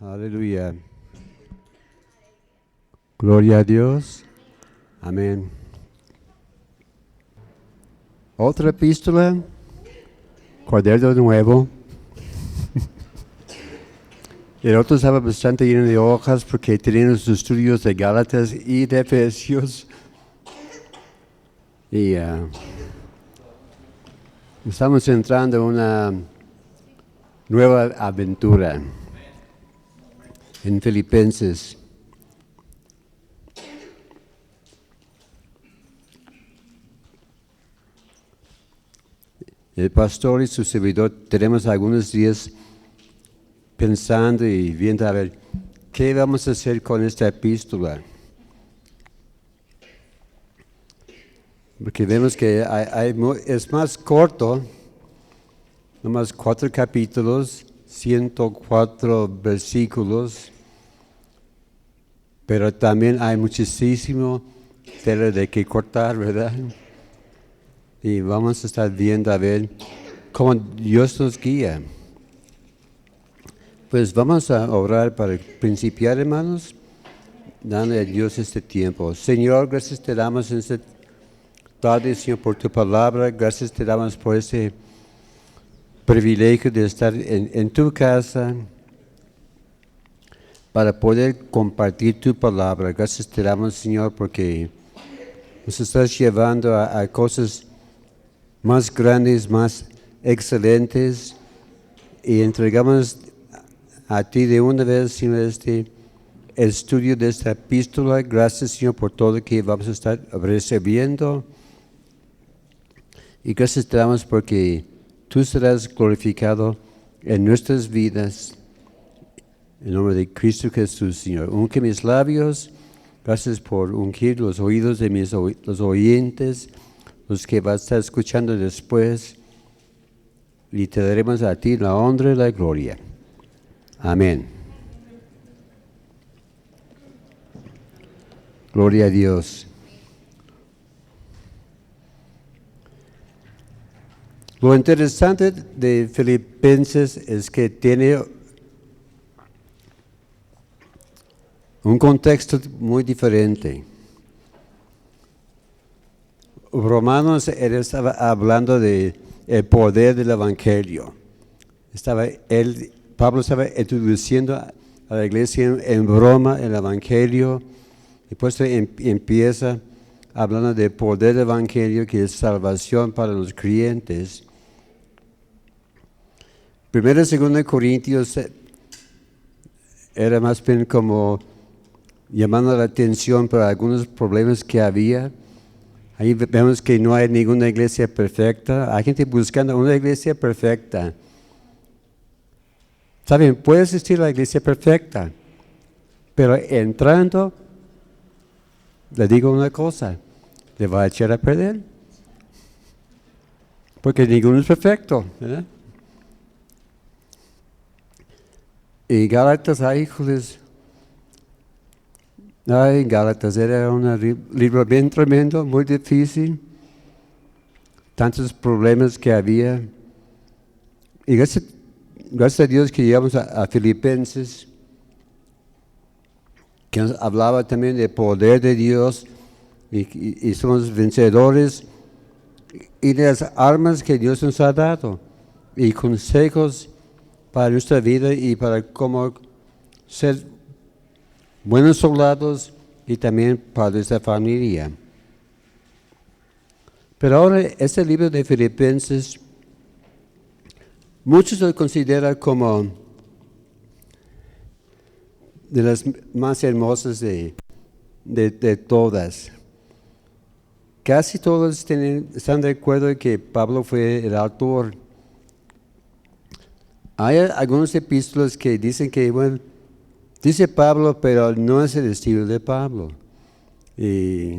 Aleluya. Gloria a Dios. Amén. Otra epístola, cuaderno nuevo. El otro estaba bastante lleno de hojas porque tenían los estudios de Gálatas y de Efesios. Y estamos entrando en una nueva aventura en Filipenses. El pastor y su servidor tenemos algunos días pensando y viendo a ver qué vamos a hacer con esta epístola. Porque vemos que es más corto, nomás 4 capítulos, 104 versículos, pero también hay muchísimo tela de que cortar, ¿verdad? Y vamos a estar viendo a ver cómo Dios nos guía. Pues vamos a orar para principiar, hermanos, dando a Dios este tiempo. Señor, gracias te damos en esta tarde, Señor, por tu palabra. Gracias te damos por ese privilegio de estar en tu casa para poder compartir tu palabra. Gracias te damos, Señor, porque nos estás llevando a cosas más grandes, más excelentes, y entregamos a ti de una vez, Señor, este estudio de esta epístola. Gracias, Señor, por todo lo que vamos a estar recibiendo. Y gracias te damos porque tú serás glorificado en nuestras vidas. En nombre de Cristo Jesús, Señor. Unge mis labios. Gracias por ungir los oídos de los oyentes, los que van a estar escuchando después. Y te daremos a ti la honra y la gloria. Amén. Gloria a Dios. Lo interesante de Filipenses es que tiene un contexto muy diferente. Romanos estaba hablando del poder del Evangelio. Pablo estaba introduciendo a la iglesia en Roma el Evangelio, y pues empieza hablando del poder del Evangelio, que es salvación para los creyentes. Primero y segundo de Corintios era más bien como llamando la atención por algunos problemas que había. Ahí vemos que no hay ninguna iglesia perfecta. Hay gente buscando una iglesia perfecta. ¿Saben? Puede existir la iglesia perfecta, pero entrando, le digo una cosa, le va a echar a perder. Porque ninguno es perfecto, ¿verdad? Y Gálatas, Gálatas era un libro bien tremendo, muy difícil. Tantos problemas que había. Y gracias a Dios que llegamos a Filipenses, que nos hablaba también del poder de Dios, y somos vencedores, y de las armas que Dios nos ha dado, y consejos para nuestra vida y para cómo ser buenos soldados y también para nuestra familia. Pero ahora este libro de Filipenses, muchos lo consideran como de las más hermosas de todas. Casi todos están de acuerdo en que Pablo fue el autor. Hay algunos epístolas que dicen que, bueno, dice Pablo, pero no es el estilo de Pablo. Y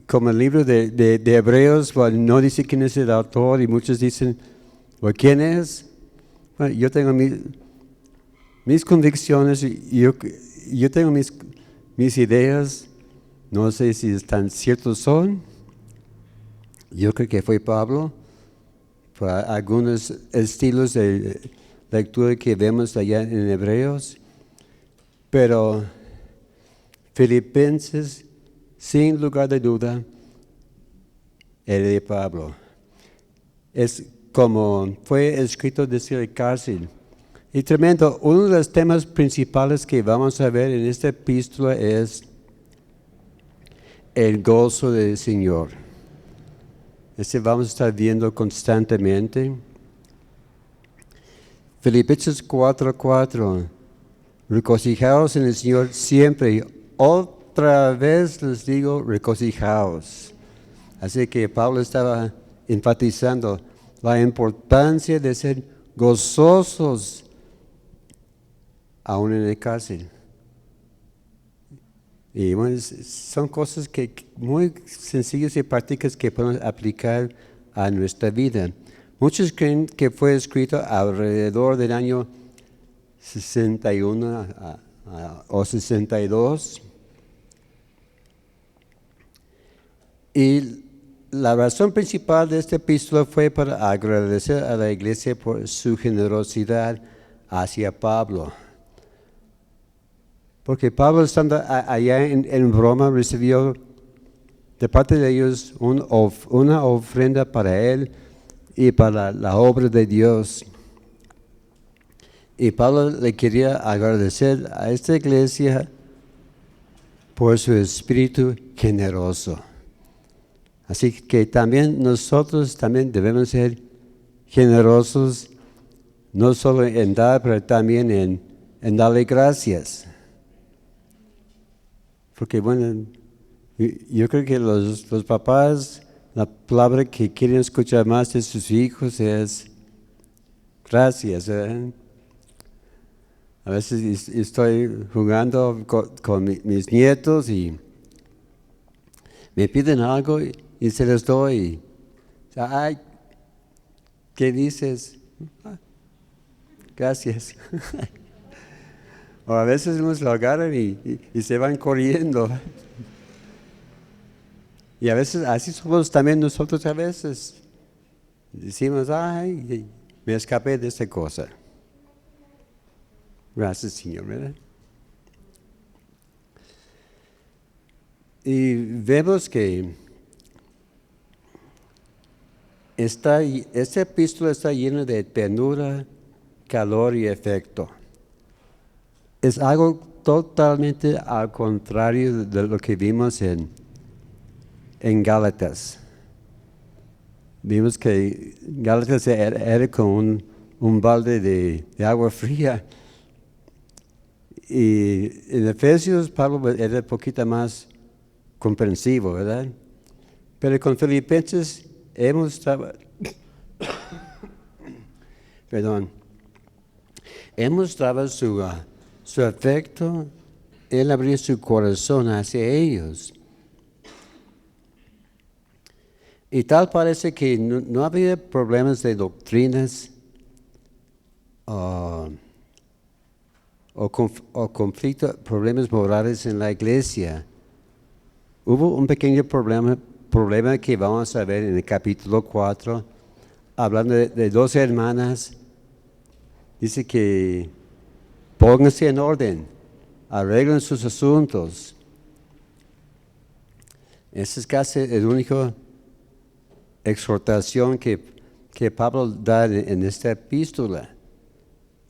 como el libro de Hebreos, bueno, no dice quién es el autor, y muchos dicen, bueno, ¿quién es? Bueno, yo tengo mis convicciones, y yo tengo mis ideas, no sé si tan ciertos son. Yo creo que fue Pablo, por algunos estilos de lectura que vemos allá en Hebreos, pero Filipenses, sin lugar de duda, el de Pablo. Es como fue escrito desde la cárcel. Y tremendo, uno de los temas principales que vamos a ver en esta epístola es el gozo del Señor. Vamos a estar viendo constantemente. Filipenses 4:4. Regocijaos en el Señor siempre. Otra vez les digo, regocijaos. Así que Pablo estaba enfatizando la importancia de ser gozosos aún en la cárcel. Y bueno, son cosas que muy sencillas y prácticas que podemos aplicar a nuestra vida. Muchos creen que fue escrito alrededor del año 61 o 62. Y la razón principal de esta epístola fue para agradecer a la iglesia por su generosidad hacia Pablo. Porque Pablo, estando allá en Roma, recibió de parte de ellos una ofrenda para él y para la obra de Dios. Y Pablo le quería agradecer a esta iglesia por su espíritu generoso. Así que también nosotros también debemos ser generosos, no solo en dar, pero también en darle gracias. Porque bueno, yo creo que los papás, la palabra que quieren escuchar más de sus hijos es gracias. A veces estoy jugando con mis nietos y me piden algo y se les doy. Ay, ¿qué dices? Gracias. O a veces nos lo agarran y se van corriendo. Y a veces así somos también nosotros a veces. Decimos, ay, me escapé de esta cosa. Gracias, Señor, ¿verdad? Y vemos que esta epístola está llena de ternura, calor y afecto. Es algo totalmente al contrario de lo que vimos en Gálatas. Vimos que Gálatas era como un balde de agua fría. Y en Efesios Pablo era un poquito más comprensivo, ¿verdad? Pero con Filipenses hemos mostrado su afecto, él abrió su corazón hacia ellos. Y tal parece que no había problemas de doctrinas o conflictos, problemas morales en la iglesia. Hubo un pequeño problema que vamos a ver en el capítulo 4, hablando de dos hermanas. Dice que pónganse en orden, arreglen sus asuntos. Esa es casi la única exhortación que Pablo da en esta epístola.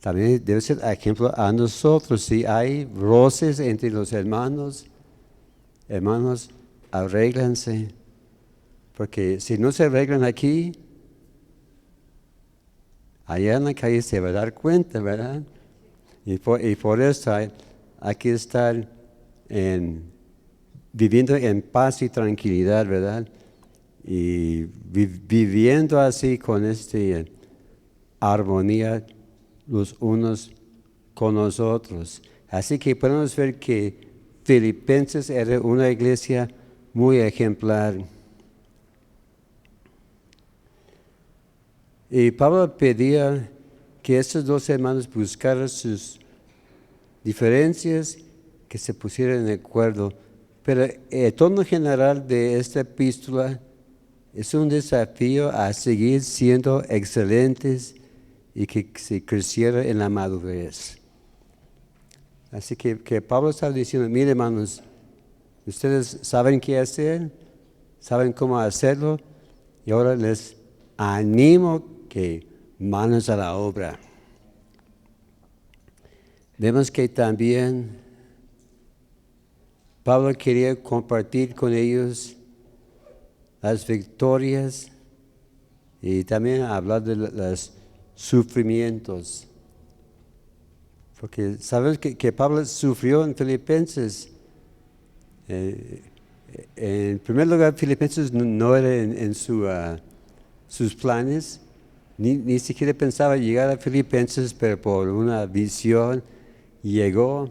También debe ser ejemplo a nosotros. Si hay roces entre los hermanos, arréglense. Porque si no se arreglan aquí, allá en la calle se va a dar cuenta, ¿verdad? Y por eso hay que estar viviendo en paz y tranquilidad, ¿verdad? Y viviendo así con armonía los unos con los otros. Así que podemos ver que Filipenses era una iglesia muy ejemplar. Y Pablo pedía que estos dos hermanos buscaran sus diferencias, que se pusieran de acuerdo. Pero el tono general de esta epístola es un desafío a seguir siendo excelentes y que se creciera en la madurez. Así que Pablo está diciendo, mire hermanos, ustedes saben qué hacer, saben cómo hacerlo, y ahora les animo que manos a la obra. Vemos que también Pablo quería compartir con ellos las victorias y también hablar de los sufrimientos. Porque sabemos que Pablo sufrió en Filipenses. En primer lugar, Filipenses no era en sus planes, ni siquiera pensaba llegar a Filipenses, pero por una visión llegó.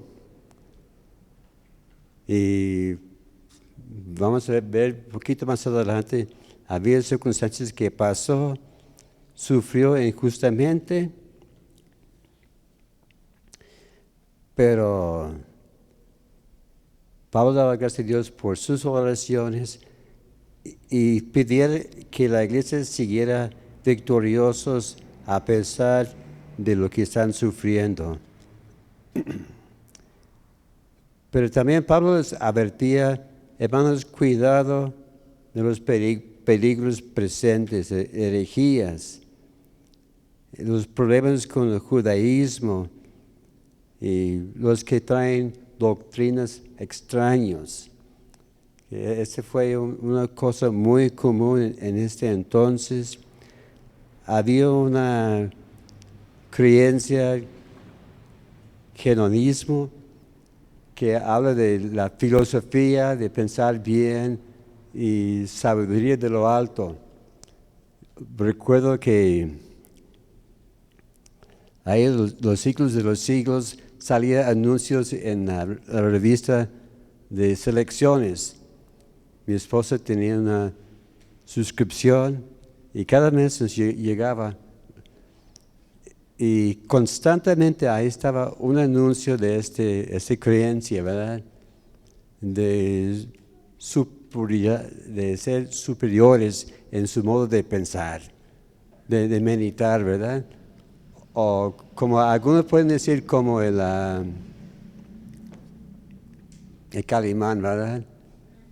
Y vamos a ver un poquito más adelante, había circunstancias que pasó, sufrió injustamente, pero Pablo daba gracias a Dios por sus oraciones y pedir que la iglesia siguiera victoriosos a pesar de lo que están sufriendo. Pero también Pablo les advertía, hermanos, cuidado de los peligros presentes, herejías, los problemas con el judaísmo y los que traen doctrinas extrañas. Esa fue una cosa muy común en este entonces. Había una creencia, hedonismo, que habla de la filosofía, de pensar bien y sabiduría de lo alto. Recuerdo que ahí en los siglos de los siglos salían anuncios en la revista de selecciones. Mi esposa tenía una suscripción y cada mes nos llegaba. Y constantemente ahí estaba un anuncio de esta creencia, ¿verdad? De ser superiores en su modo de pensar, de meditar, ¿verdad? O como algunos pueden decir, como el Calimán, ¿verdad?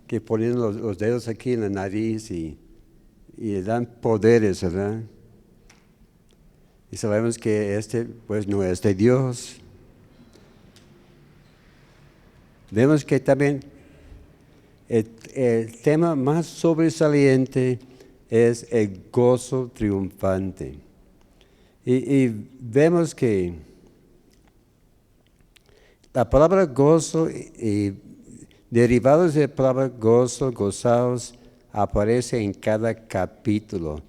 Que ponen los dedos aquí en la nariz y le dan poderes, ¿verdad? Y sabemos que pues no es de Dios. Vemos que también el tema más sobresaliente es el gozo triunfante. Y vemos que la palabra gozo y derivados de la palabra gozo, gozaos, aparece en cada capítulo.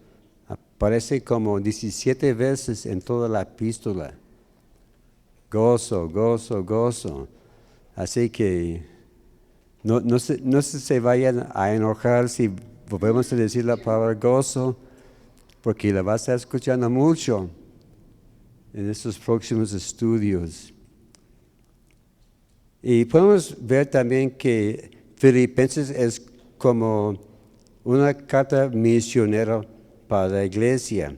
Aparece como 17 veces en toda la epístola. Gozo, gozo, gozo. Así que no se vayan a enojar si volvemos a decir la palabra gozo, porque la vas a estar escuchando mucho en estos próximos estudios. Y podemos ver también que Filipenses es como una carta misionera para la iglesia.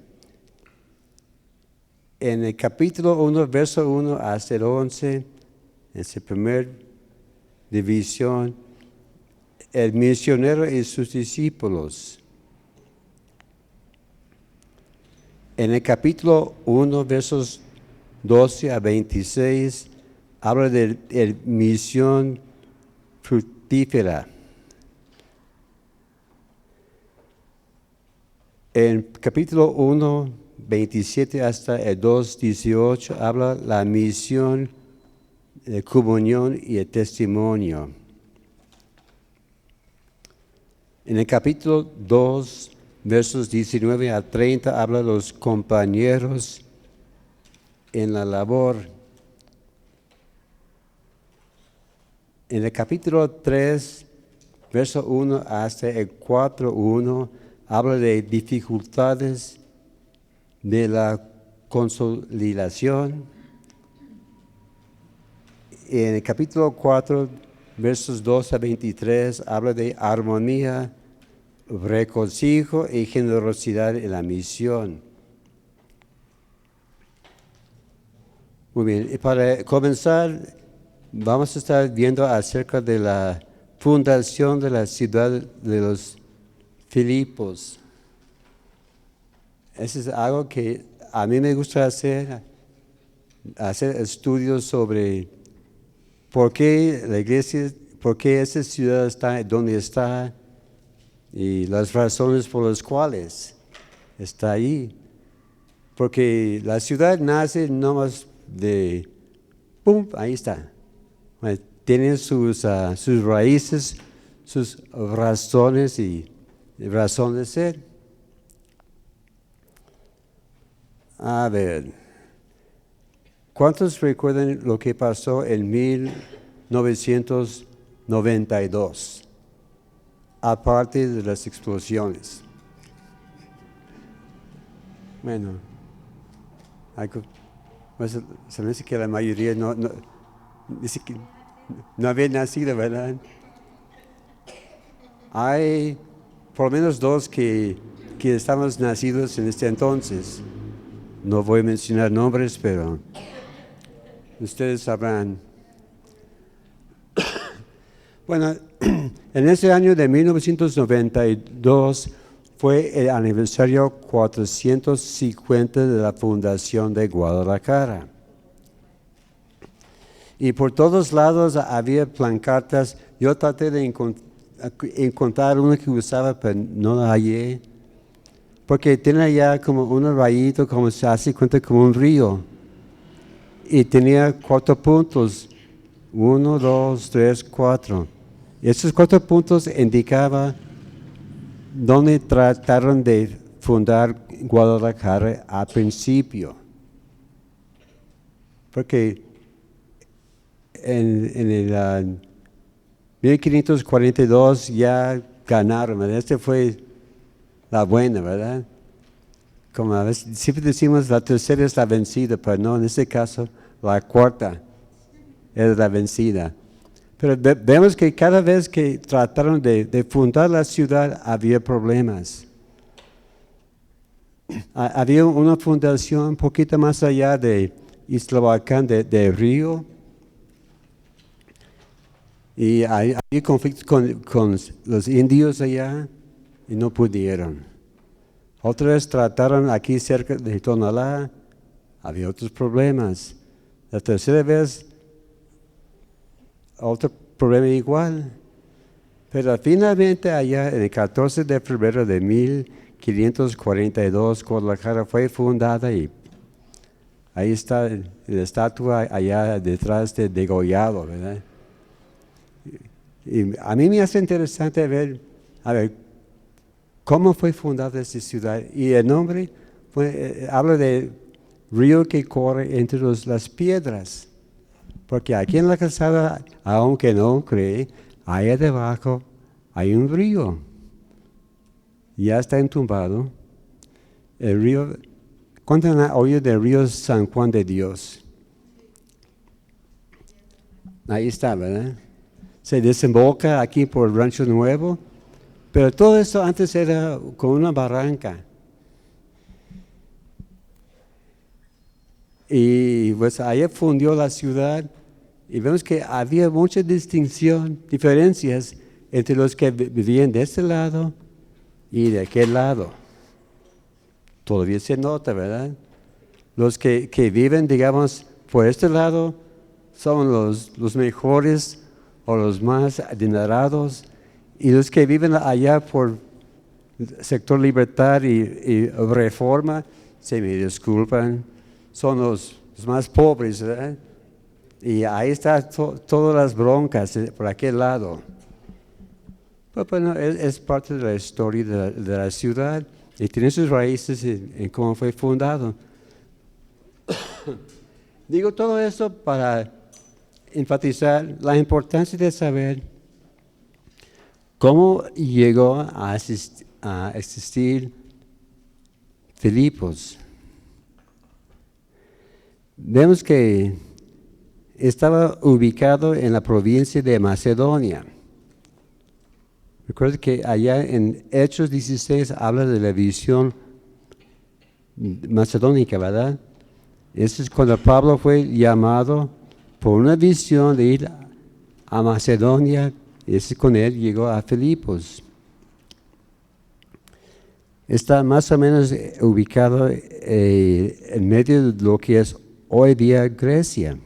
En el capítulo 1, verso 1 hasta el 11, en esa primera división, el misionero y sus discípulos. En el capítulo 1, versos 12 a 26, habla de misión fructífera. En capítulo 1, 27 hasta el 2, 18, habla la misión de comunión y el testimonio. En el capítulo 2, versos 19 a 30, habla de los compañeros en la labor. En el capítulo 3, verso 1 hasta el 4:1, habla de dificultades de la consolidación. En el capítulo 4, versos 2 a 23, habla de armonía, regocijo y generosidad en la misión. Muy bien, y para comenzar, vamos a estar viendo acerca de la fundación de la ciudad de los Filipos. Eso es algo que a mí me gusta hacer estudios sobre por qué la iglesia, por qué esa ciudad está donde está y las razones por las cuales está ahí. Porque la ciudad nace no más de, ¡pum!, ahí está. Bueno, tiene sus raíces, sus razones y razón de ser. A ver, ¿cuántos recuerdan lo que pasó en 1992? Aparte de las explosiones. Bueno, pues, se me dice que la mayoría dice que no había nacido, ¿verdad? Hay por lo menos dos que estamos nacidos en este entonces. No voy a mencionar nombres, pero ustedes sabrán. Bueno, en ese año de 1992 fue el aniversario 450 de la fundación de Guadalajara. Y por todos lados había pancartas. Yo traté de encontrar una que usaba, pero no la hallé. Porque tiene ya como un rayito, como se hace cuenta, como un río. Y tenía 4 puntos. 1, 2, 3, 4. Y esos 4 puntos indicaban dónde trataron de fundar Guadalajara al principio. Porque en el 1542 ya ganaron, ¿verdad? Este fue la buena, ¿verdad? Como a veces siempre decimos la tercera es la vencida, pero no, en este caso la cuarta es la vencida. Pero vemos que cada vez que trataron de fundar la ciudad había problemas. Había una fundación un poquito más allá de Islahuacán, de Río. Y había conflictos con los indios allá y no pudieron. Otra vez trataron aquí cerca de Tonalá, había otros problemas. La tercera vez, otro problema igual. Pero finalmente allá, en el 14 de febrero de 1542, Guadalajara fue fundada y ahí está la estatua allá detrás de degollado, ¿verdad? Y a mí me hace interesante ver, cómo fue fundada esta ciudad. Y el nombre habla de río que corre entre las piedras. Porque aquí en la calzada, aunque no cree, allá debajo hay un río. Ya está entumbado. El río, ¿cuántos han oído del río San Juan de Dios? Ahí está, ¿verdad? Se desemboca aquí por Rancho Nuevo, pero todo esto antes era con una barranca. Y pues allá fundió la ciudad y vemos que había mucha distinción, diferencias entre los que vivían de este lado y de aquel lado. Todavía se nota, ¿verdad? Los que viven, digamos, por este lado son los mejores o los más adinerados, y los que viven allá por sector Libertad y Reforma, se me disculpan, son los más pobres, ¿verdad? Y ahí están todas las broncas por aquel lado. Pero bueno, es parte de la historia de la ciudad y tiene sus raíces en cómo fue fundado. Digo todo esto para enfatizar la importancia de saber cómo llegó a existir Filipos. Vemos que estaba ubicado en la provincia de Macedonia. Recuerda que allá en Hechos 16 habla de la visión macedónica, ¿verdad? Eso es cuando Pablo fue llamado por una visión de ir a Macedonia. Ese con él llegó a Filipos. Está más o menos ubicado en medio de lo que es hoy día Grecia.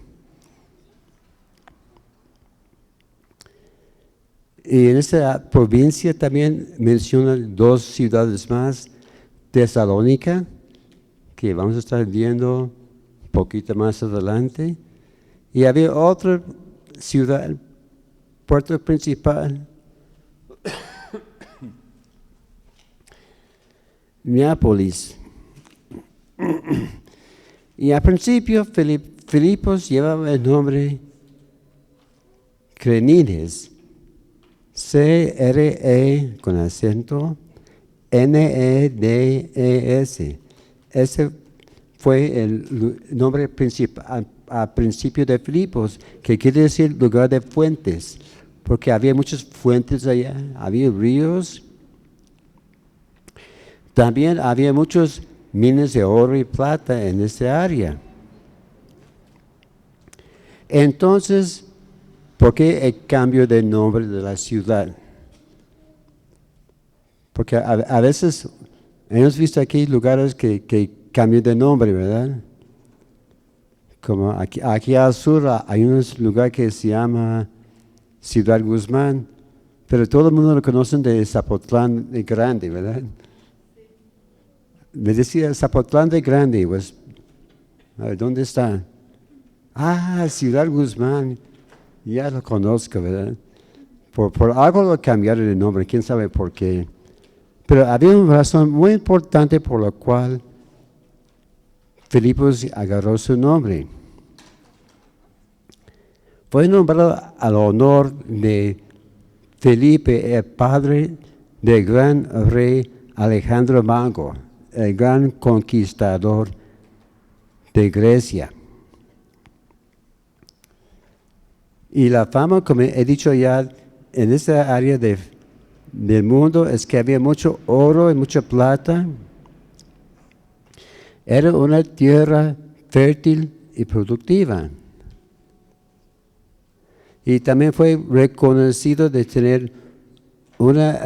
Y en esta provincia también menciona dos ciudades más, Tesalónica, que vamos a estar viendo un poquito más adelante, y había otra ciudad, puerto principal, Neápolis. Y al principio Filipos llevaba el nombre Crenides, C-R-E con acento, N-E-D-E-S. Ese fue el nombre principal al principio de Filipos, que quiere decir lugar de fuentes, porque había muchas fuentes allá, había ríos. También había muchos minas de oro y plata en esta área. Entonces, ¿por qué el cambio de nombre de la ciudad? Porque a veces hemos visto aquí lugares que cambian de nombre, ¿verdad? Como aquí al sur hay un lugar que se llama Ciudad Guzmán, pero todo el mundo lo conoce de Zapotlán de Grande, ¿verdad? Me decía Zapotlán de Grande, pues, a ver, ¿dónde está? Ah, Ciudad Guzmán, ya lo conozco, ¿verdad? Por algo lo cambiaron el nombre, quién sabe por qué. Pero había una razón muy importante por la cual Filipos agarró su nombre. Fue nombrado al honor de Felipe, el padre del gran rey Alejandro Magno, el gran conquistador de Grecia. Y la fama, como he dicho ya, en esta área del mundo es que había mucho oro y mucha plata. Era una tierra fértil y productiva. Y también fue reconocido de tener una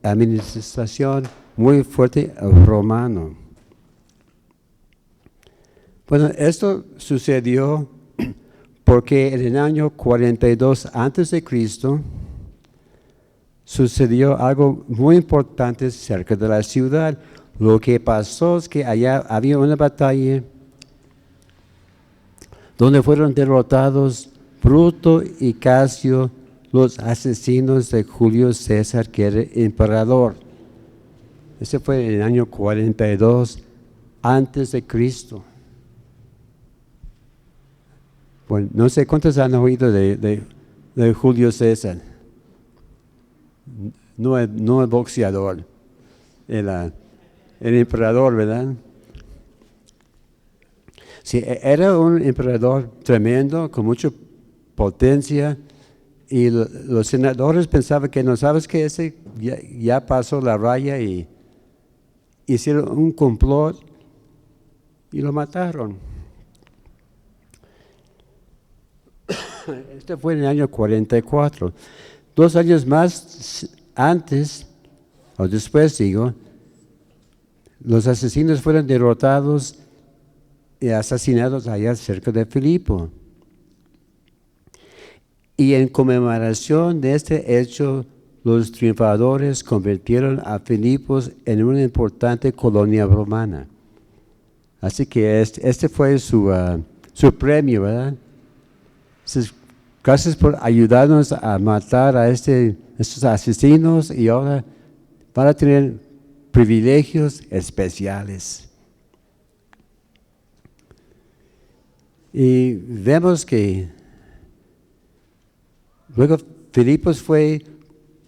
administración muy fuerte romano. Bueno, esto sucedió porque en el año 42 a.C. sucedió algo muy importante cerca de la ciudad. Lo que pasó es que allá había una batalla donde fueron derrotados Bruto y Casio, los asesinos de Julio César, que era emperador. Ese fue en el año 42 antes de Cristo. Bueno, no sé cuántos han oído de Julio César. No el boxeador, el emperador, ¿verdad? Sí, era un emperador tremendo, con mucha potencia, y los senadores pensaban que no, sabes que ese ya pasó la raya, y hicieron un complot y lo mataron. Este fue en el año 44. 2 años más antes, o después digo, los asesinos fueron derrotados y asesinados allá cerca de Filipo. Y en conmemoración de este hecho, los triunfadores convirtieron a Filipos en una importante colonia romana. Así que este fue su premio, ¿verdad? Entonces, gracias por ayudarnos a matar a estos asesinos, y ahora van a tener privilegios especiales. Y vemos que luego Filipos fue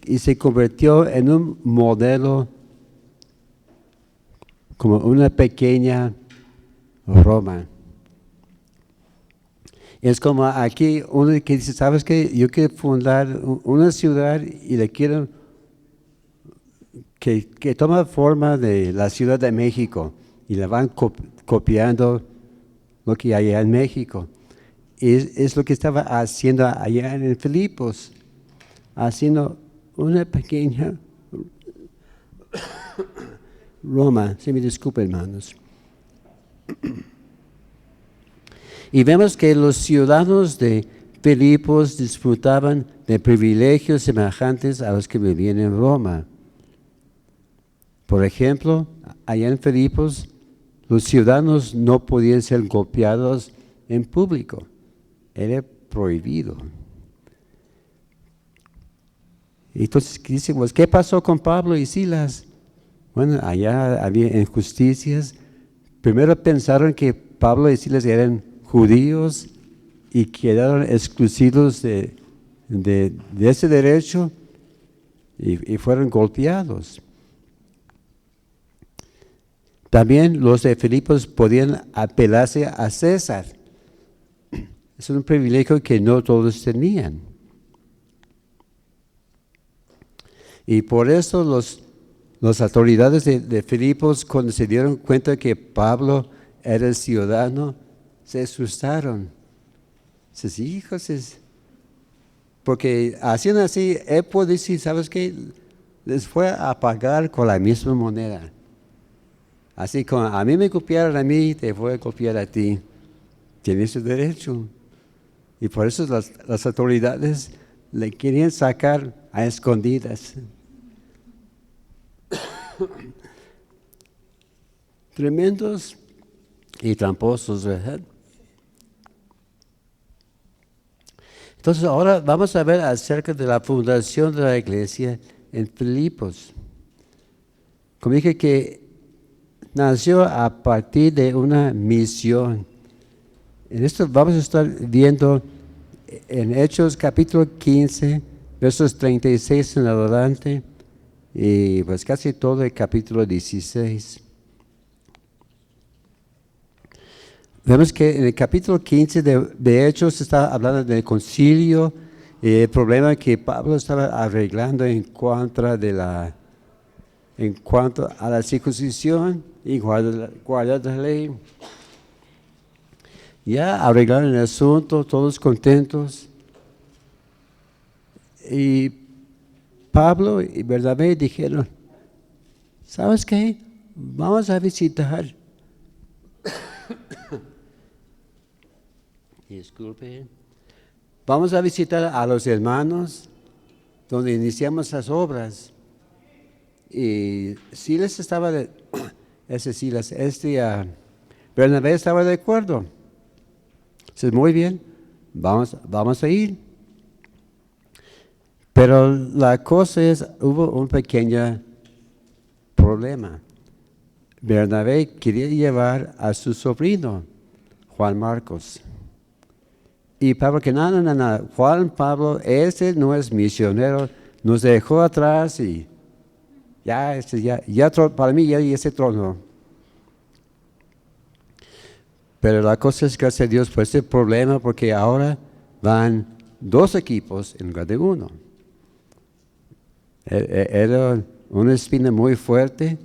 y se convirtió en un modelo, como una pequeña Roma. Es como aquí uno que dice, ¿sabes qué? Yo quiero fundar una ciudad y le quiero que toma forma de la Ciudad de México, y la van copiando lo que hay allá en México. Es lo que estaba haciendo allá en Filipos, haciendo una pequeña Roma. Se me disculpen, hermanos. Y vemos que los ciudadanos de Filipos disfrutaban de privilegios semejantes a los que vivían en Roma. Por ejemplo, allá en Filipos, los ciudadanos no podían ser golpeados en público. Era prohibido. Entonces dicen, pues, ¿qué pasó con Pablo y Silas? Bueno, allá había injusticias. Primero pensaron que Pablo y Silas eran judíos y quedaron excluidos de ese derecho y fueron golpeados. También los de Filipos podían apelarse a César. Es un privilegio que no todos tenían. Y por eso las autoridades de Filipos, cuando se dieron cuenta que Pablo era el ciudadano, se asustaron. Sus hijos, porque haciendo así, él puede decir, ¿sabes qué? Les fue a pagar con la misma moneda. Así como a mí me copiaron a mí, te voy a copiar a ti. Tienes su derecho. Y por eso las autoridades le querían sacar a escondidas. Tremendos y tramposos, ¿verdad? Entonces ahora vamos a ver acerca de la fundación de la iglesia en Filipos. Como dije que nació a partir de una misión. En esto vamos a estar viendo en Hechos capítulo 15, versos 36 en adelante, y pues casi todo el capítulo 16. Vemos que en el capítulo 15 de Hechos se está hablando del concilio, el problema que Pablo estaba arreglando en cuanto a la circuncisión y guardar la ley. Ya arreglaron el asunto, todos contentos. Y Pablo y Bernabé dijeron, ¿sabes qué? Vamos a visitar. Disculpe. Vamos a visitar a los hermanos donde iniciamos las obras. Y Silas estaba Bernabé estaba de acuerdo. Dice, muy bien, vamos a ir. Pero la cosa es, hubo un pequeño problema. Bernabé quería llevar a su sobrino, Juan Marcos. Y Pablo que no, Juan Pablo, ese no es misionero, nos dejó atrás y ya para mí ya ese trono. Pero la cosa es, gracias a Dios, por ese problema, porque ahora van 2 equipos en lugar de 1. Era una espina muy fuerte.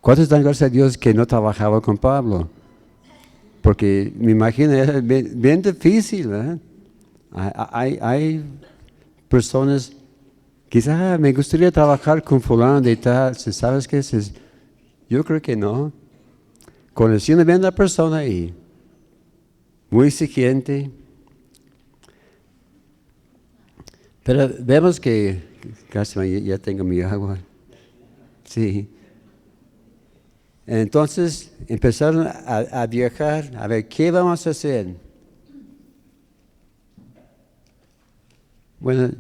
¿Cuántos dan gracias a Dios que no trabajaba con Pablo? Porque me imagino, era bien difícil, ¿eh? Hay personas, quizás me gustaría trabajar con fulano de tal, ¿sabes qué? Yo creo que no. Conociendo bien a la persona y muy exigente. Pero vemos que, casi ya tengo mi agua. Sí. Entonces empezaron a viajar, a ver, ¿qué vamos a hacer? Bueno,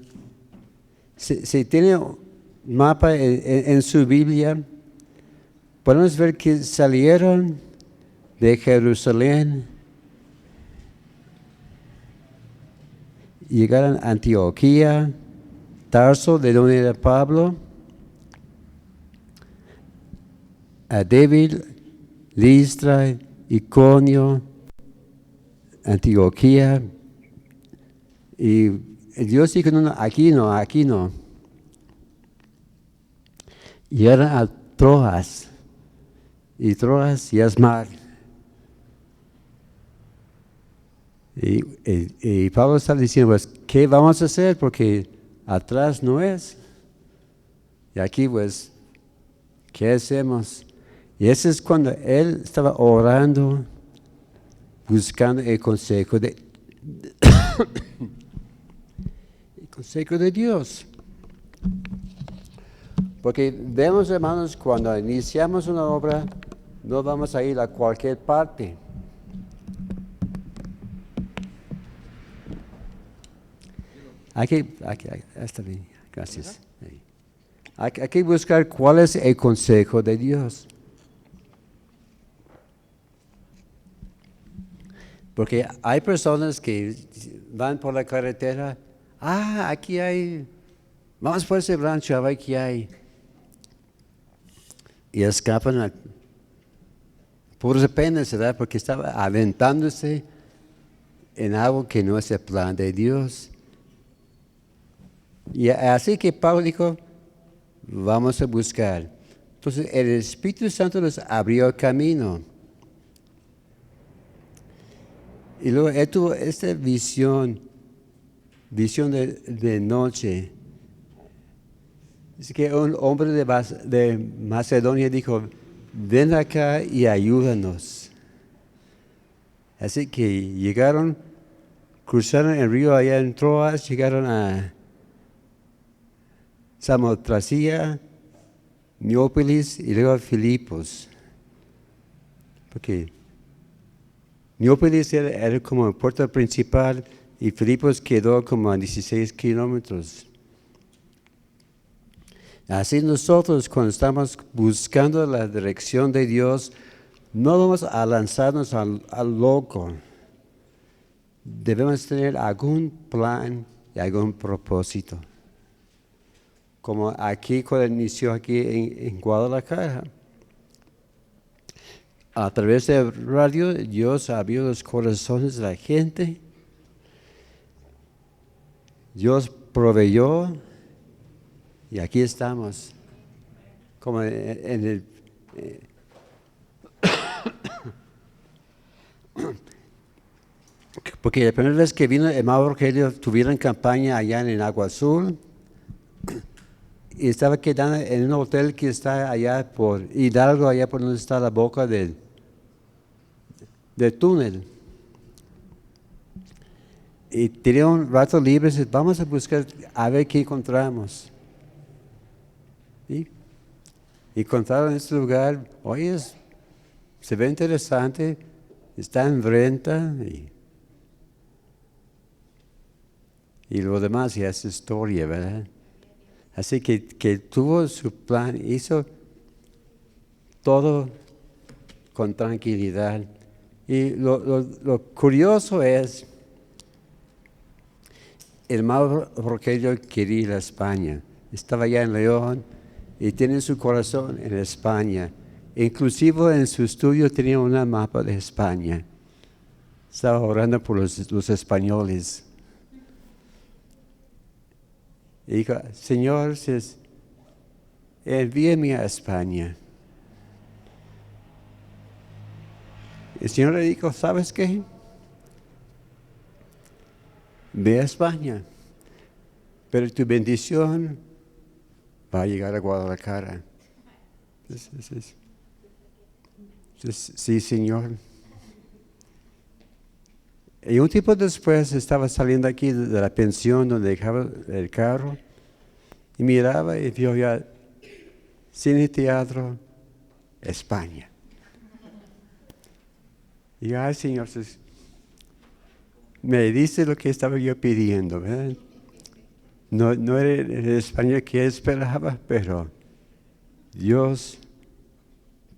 si tiene un mapa en su Biblia, podemos ver que salieron de Jerusalén, llegaron a Antioquía, Tarso, de donde era Pablo, a Débil, Listra, Iconio, Antioquía. Y Dios dijo, no, aquí no. Llegaron a Troas, y Troas ya es mar. Y Pablo está diciendo, pues, ¿qué vamos a hacer? Porque atrás no es. Y aquí, pues, ¿qué hacemos? Y ese es cuando él estaba orando, buscando el consejo el consejo de Dios. Porque vemos, hermanos, cuando iniciamos una obra, no vamos a ir a cualquier parte. Está bien, gracias. Hay que buscar cuál es el consejo de Dios. Porque hay personas que van por la carretera, aquí hay, vamos por ese rancho a ver qué hay. Y escapan por repente, ¿verdad? Porque estaba aventándose en algo que no es el plan de Dios. Y así que Pablo dijo, vamos a buscar. Entonces el Espíritu Santo nos abrió el camino. Y luego él tuvo esta visión de noche. Es que un hombre de Macedonia dijo, ven acá y ayúdanos. Así que llegaron, cruzaron el río allá en Troas, llegaron a Samotracia, Neópolis y luego a Filipos. Porque Neópolis era como el puerto principal y Filipos quedó como a 16 kilómetros. Así nosotros cuando estamos buscando la dirección de Dios, no vamos a lanzarnos al loco. Debemos tener algún plan y algún propósito. Como aquí cuando inició aquí en Guadalajara. A través de radio, Dios abrió los corazones de la gente. Dios proveyó y aquí estamos. Como en el... Porque la primera vez que vino el hermano Rogelio, tuvieron campaña allá en Agua Azul y estaba quedando en un hotel que está allá por Hidalgo, allá por donde está la boca del túnel. Y tenía un rato libre, vamos a buscar a ver qué encontramos. ¿Sí? Y encontraron este lugar, oye, se ve interesante, está en renta y lo demás ya es historia, ¿verdad? Así que tuvo su plan, hizo todo con tranquilidad. Y lo curioso es, el hermano Rogelio quería ir a España. Estaba allá en León y tiene su corazón en España. Inclusive en su estudio tenía una mapa de España. Estaba orando por los españoles. Y dijo, Señor, envíeme a España. El Señor le dijo, ¿sabes qué? Ve a España, pero tu bendición va a llegar a Guadalajara. Sí, Señor. Y un tiempo después estaba saliendo aquí de la pensión donde dejaba el carro y miraba y vio ya cine teatro España. Y ay, Señor, me dice lo que estaba yo pidiendo, ¿verdad? No era el España que esperaba, pero Dios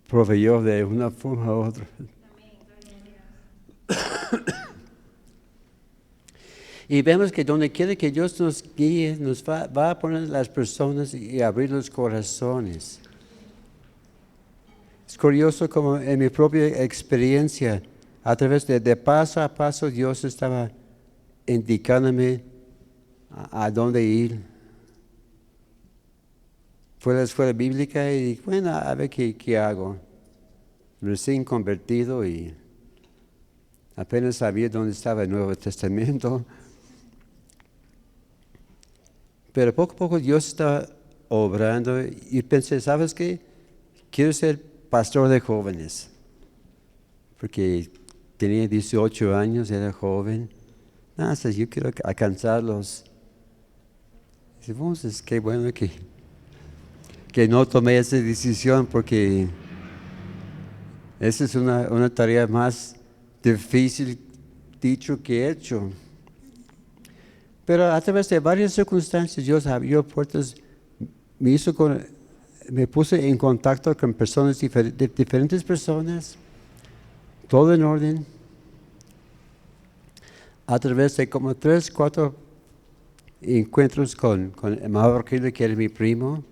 proveyó de una forma u otra. Y vemos que donde quiera que Dios nos guíe, nos va a poner las personas y abrir los corazones. Es curioso como en mi propia experiencia, a través de paso a paso, Dios estaba indicándome a dónde ir. Fue a la escuela bíblica y dije, bueno, a ver qué hago. Recién convertido y Apenas sabía dónde estaba el Nuevo Testamento. Pero poco a poco Dios estaba obrando y pensé, ¿sabes qué? Quiero ser pastor de jóvenes. Porque tenía 18 años, era joven. Yo quiero alcanzarlos. Entonces, qué bueno que no tomé esa decisión, porque esa es una tarea más difícil dicho que hecho. Pero a través de varias circunstancias Dios abrió puertas, me puse en contacto con personas diferentes personas, todo en orden. A través de como 3, 4 encuentros con Amado Rogelio, que era mi primo.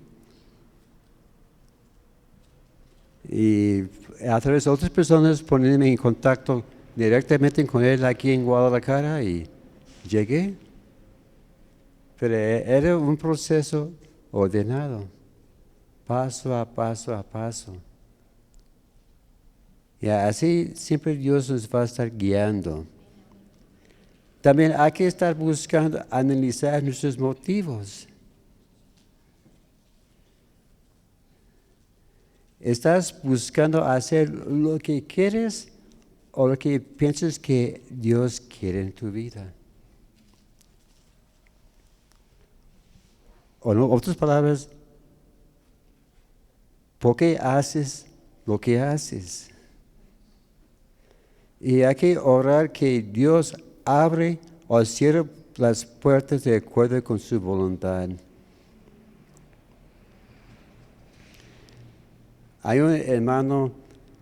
Y a través de otras personas poniéndome en contacto directamente con él aquí en Guadalajara, y llegué. Pero era un proceso ordenado, paso a paso a paso. Y así siempre Dios nos va a estar guiando. También hay que estar buscando analizar nuestros motivos. ¿Estás buscando hacer lo que quieres o lo que piensas que Dios quiere en tu vida? O en otras palabras, ¿por qué haces lo que haces? Y hay que orar que Dios abre o cierre las puertas de acuerdo con su voluntad. Hay un hermano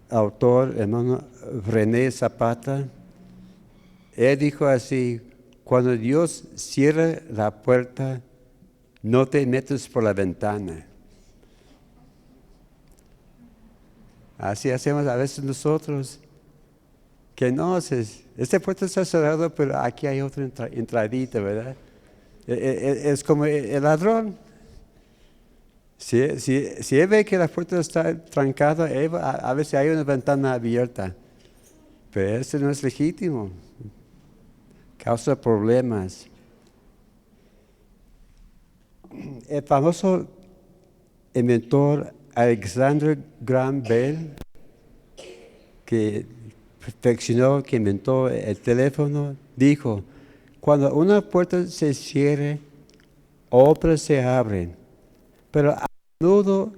autor, hermano René Zapata. Él dijo así: cuando Dios cierra la puerta, no te metes por la ventana. Así hacemos a veces nosotros, que no, esta puerta está cerrada, pero aquí hay otra entradita, ¿verdad? Es como el ladrón. Si él ve que la puerta está trancada, a veces hay una ventana abierta, pero eso no es legítimo, causa problemas. El famoso inventor Alexander Graham Bell, que perfeccionó, que inventó el teléfono, dijo: cuando una puerta se cierre, otras se abren. Pero a menudo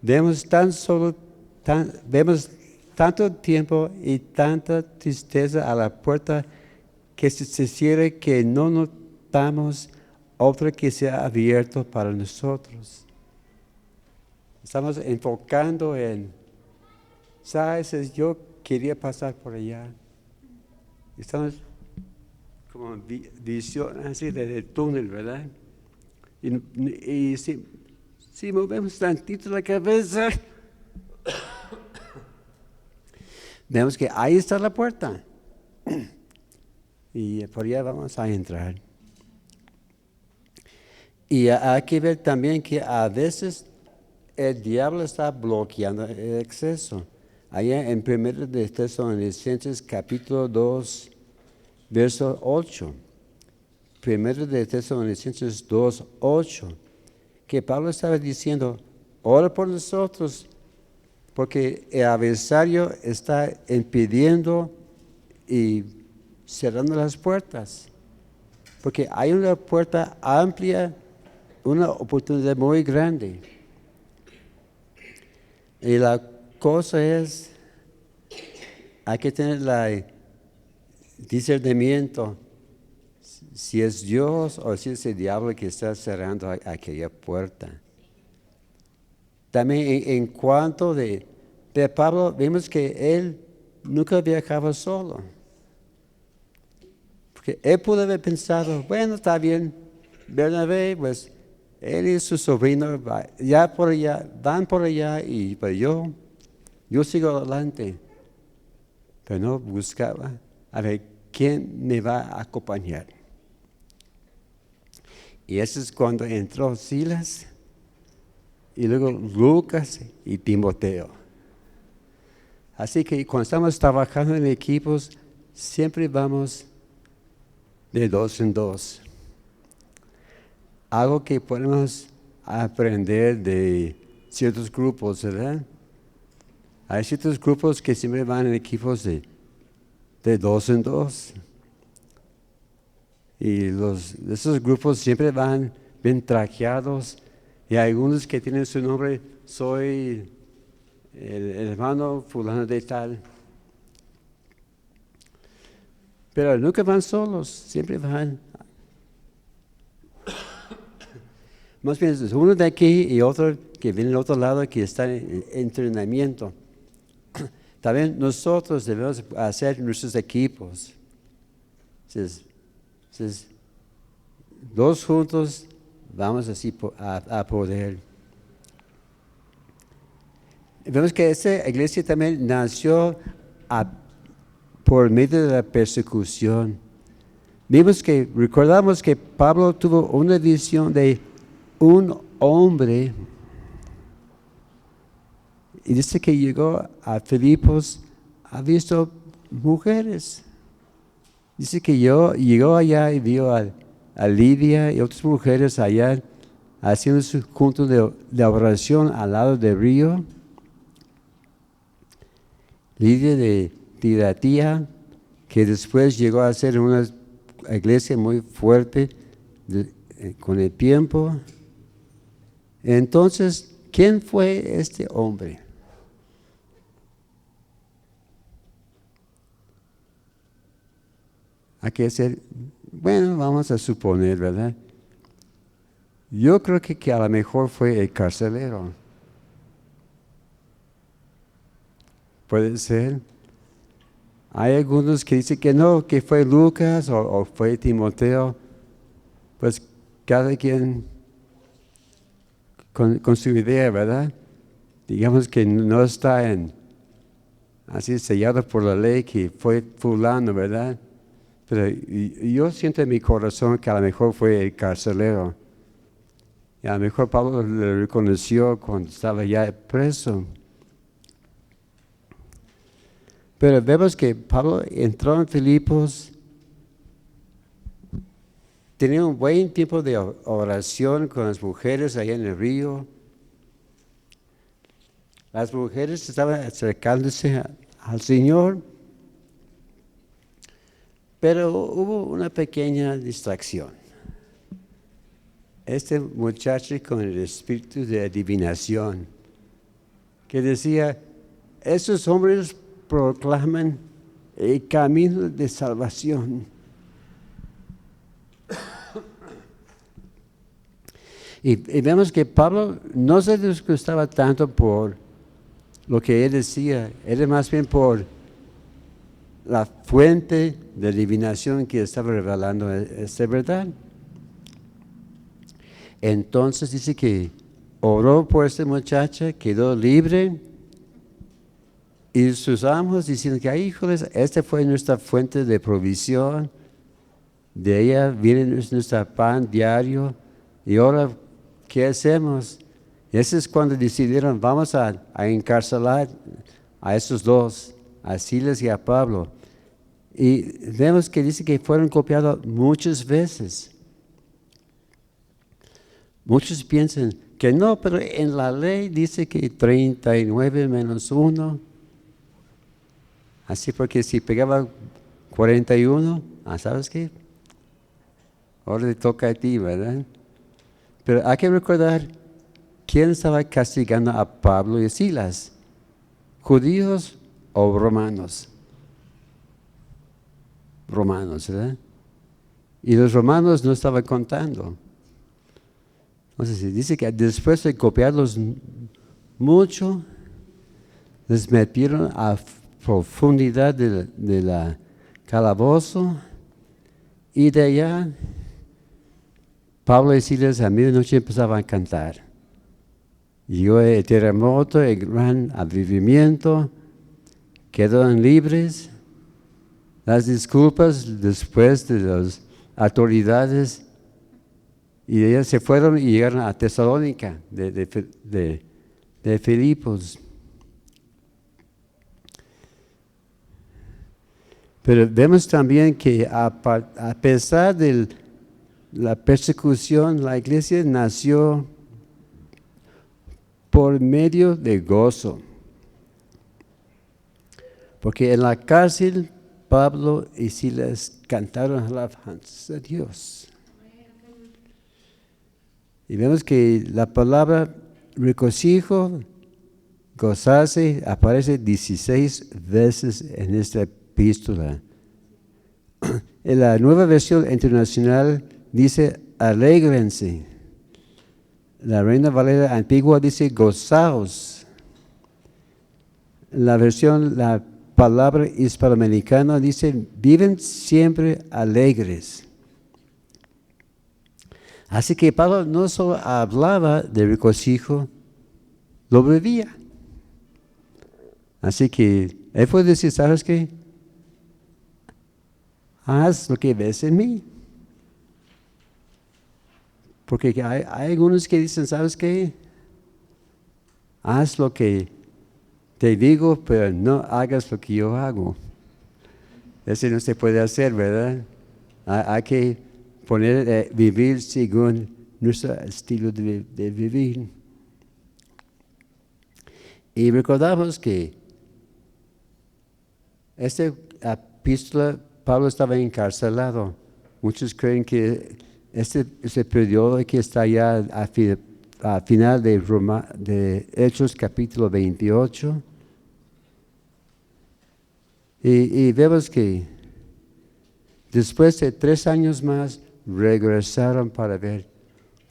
vemos tanto tiempo y tanta tristeza a la puerta que se cierre, que no notamos otra que se ha abierto para nosotros. Estamos enfocando en, ¿sabes? Yo quería pasar por allá. Estamos como visión así del túnel, ¿verdad? Y si movemos tantito la cabeza, vemos que ahí está la puerta. Y por allá vamos a entrar. Y hay que ver también que a veces el diablo está bloqueando el acceso. Allá en 1 de Tesalonicenses capítulo 2, verso 8. 1 de Tesalonicenses 2, 8. Que Pablo estaba diciendo: ora por nosotros, porque el adversario está impidiendo y cerrando las puertas. Porque hay una puerta amplia, una oportunidad muy grande. Y la cosa es, hay que tener el discernimiento, si es Dios o si es el diablo que está cerrando aquella puerta. También en cuanto de Pablo, vemos que él nunca viajaba solo. Porque él pudo haber pensado: bueno, está bien, Bernabé, pues él y su sobrino ya por allá, van por allá, y pues yo sigo adelante. Pero no buscaba a ver quién me va a acompañar. Y eso es cuando entró Silas, y luego Lucas y Timoteo. Así que cuando estamos trabajando en equipos, siempre vamos de dos en dos. Algo que podemos aprender de ciertos grupos, ¿verdad? Hay ciertos grupos que siempre van en equipos de dos en dos. Y esos grupos siempre van bien trajeados. Y hay algunos que tienen su nombre, soy el hermano fulano de tal. Pero nunca van solos, siempre van. Más bien es uno de aquí y otro que viene del otro lado que está en entrenamiento. También nosotros debemos hacer nuestros equipos. Entonces, dos juntos vamos así a poder. Vemos que esta iglesia también nació por medio de la persecución. Recordamos que Pablo tuvo una visión de un hombre y dice que llegó a Filipos, ha visto mujeres. Dice que llegó allá y vio a Lidia y otras mujeres allá haciendo su culto de oración al lado del río. Lidia de Tiatira, que después llegó a ser una iglesia muy fuerte con el tiempo. Entonces, ¿quién fue este hombre? Hay que hacer, bueno, vamos a suponer, ¿verdad? Yo creo que a lo mejor fue el carcelero. Puede ser. Hay algunos que dicen que no, que fue Lucas o fue Timoteo. Pues cada quien con su idea, ¿verdad? Digamos que no está así sellado por la ley que fue fulano, ¿verdad? Pero yo siento en mi corazón que a lo mejor fue el carcelero. Y a lo mejor Pablo le reconoció cuando estaba ya preso. Pero vemos que Pablo entró en Filipos, tenía un buen tiempo de oración con las mujeres allá en el río. Las mujeres estaban acercándose al Señor, pero hubo una pequeña distracción. Este muchacho con el espíritu de adivinación, que decía, esos hombres proclaman el camino de salvación. Y vemos que Pablo no se disgustaba tanto por lo que él decía, era más bien por la fuente de adivinación que estaba revelando esta verdad. Entonces dice que oró por esta muchacha, quedó libre, y sus amos diciendo que, híjoles, esta fue nuestra fuente de provisión, de ella viene nuestro pan diario, y ahora, ¿qué hacemos? Y eso es cuando decidieron, vamos a encarcelar a esos dos, a Silas y a Pablo. Y vemos que dice que fueron copiados muchas veces. Muchos piensan que no, pero en la ley dice que 39 menos 1. Así porque si pegaba 41, ¿sabes qué? Ahora le toca a ti, ¿verdad? Pero hay que recordar quién estaba castigando a Pablo y a Silas, judíos o romanos. Romanos, ¿verdad? Y los romanos no estaban contando. Entonces dice que después de copiarlos mucho, les metieron a profundidad de la calabozo, y de allá Pablo y Silas a medianoche empezaban a cantar. Llegó el terremoto, el gran avivamiento, quedaron libres. Las disculpas después de las autoridades, y ellas se fueron y llegaron a Tesalónica de Filipos. Pero vemos también que a pesar de la persecución, la iglesia nació por medio de gozo. Porque en la cárcel Pablo y Silas cantaron alabanzas a Dios. Y vemos que la palabra regocijo, gozarse, aparece 16 veces en esta epístola. En la Nueva Versión Internacional dice alégrense. La Reina Valera Antigua dice gozaos. La palabra hispanoamericana dice viven siempre alegres. Así que Pablo no solo hablaba de regocijo, lo vivía. Así que él puede decir, ¿sabes qué? Haz lo que ves en mí. Porque hay algunos que dicen, ¿sabes qué? Haz lo que te digo, pero no hagas lo que yo hago. Eso no se puede hacer, ¿verdad? Hay que vivir según nuestro estilo de vivir. Y recordamos que esta epístola, Pablo estaba encarcelado. Muchos creen que este periodo que está ya a final de Hechos capítulo 28. Y vemos que después de 3 años más regresaron para ver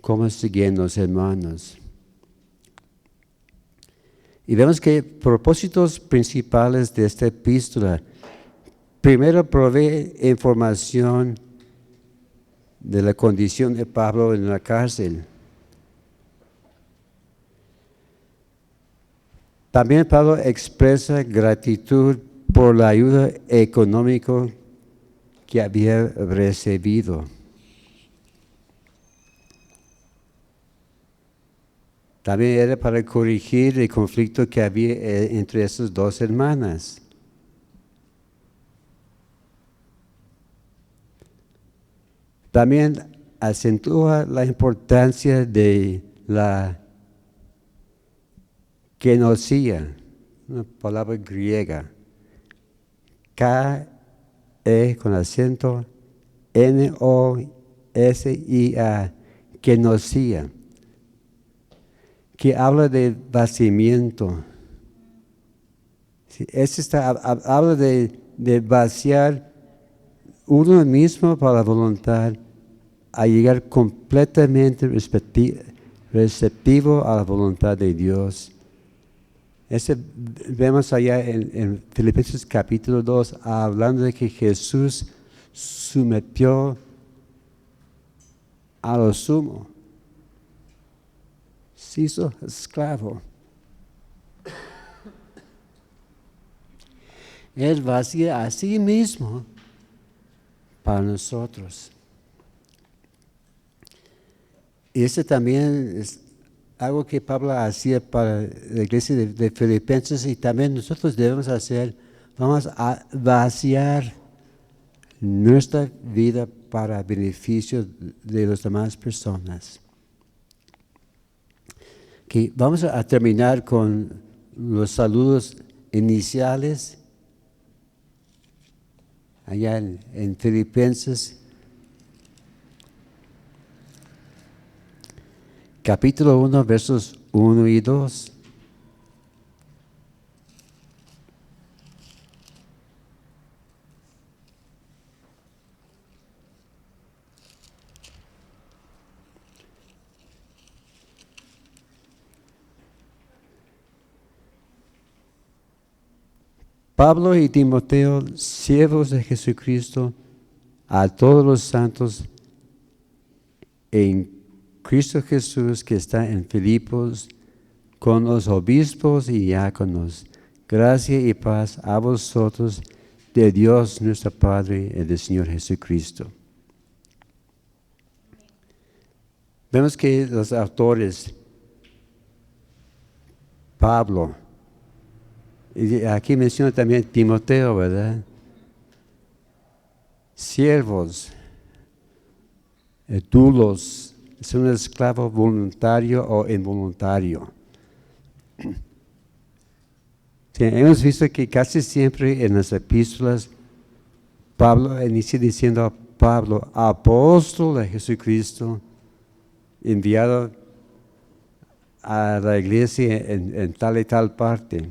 cómo siguen los hermanos. Y vemos que propósitos principales de esta epístola, primero provee información de la condición de Pablo en la cárcel. También Pablo expresa gratitud por la ayuda económica que había recibido. También era para corregir el conflicto que había entre esas dos hermanas. También acentúa la importancia de la kenosia, una palabra griega. K-E con acento N-O-S-I-A, kenosia, que habla de vaciamiento. Sí, habla de vaciar uno mismo para la voluntad a llegar completamente receptivo a la voluntad de Dios. Vemos allá en Filipenses capítulo 2 hablando de que Jesús sometió a lo sumo. Se hizo esclavo. Él vacía a sí mismo para nosotros. Y eso también es algo que Pablo hacía para la iglesia de Filipenses y también nosotros debemos hacer. Vamos a vaciar nuestra vida para beneficio de las demás personas. Okay, vamos a terminar con los saludos iniciales allá en Filipenses. Capítulo 1, versos 1 y 2. Pablo y Timoteo, siervos de Jesucristo, a todos los santos en Cristo Jesús que está en Filipos, con los obispos y diáconos, gracia y paz a vosotros de Dios nuestro Padre y del Señor Jesucristo. Vemos que los autores, Pablo, y aquí menciona también Timoteo, ¿verdad? siervos, doulos, es un esclavo voluntario o involuntario. Sí, hemos visto que casi siempre en las epístolas Pablo inicia diciendo Pablo, apóstol de Jesucristo, enviado a la iglesia en tal y tal parte.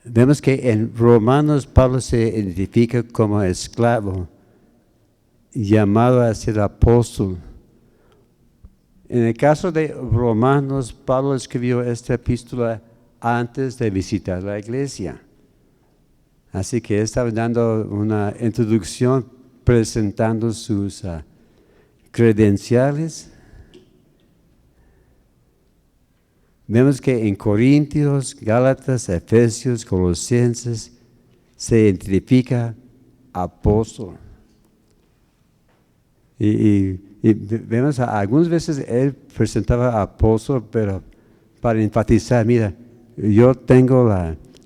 Vemos que en Romanos Pablo se identifica como esclavo, llamado a ser apóstol. En el caso de Romanos, Pablo escribió esta epístola antes de visitar la iglesia. Así que estaba dando una introducción presentando sus credenciales. Vemos que en Corintios, Gálatas, Efesios, Colosenses se identifica apóstol. Y vemos algunas veces él presentaba apóstol, pero para enfatizar, mira, yo tengo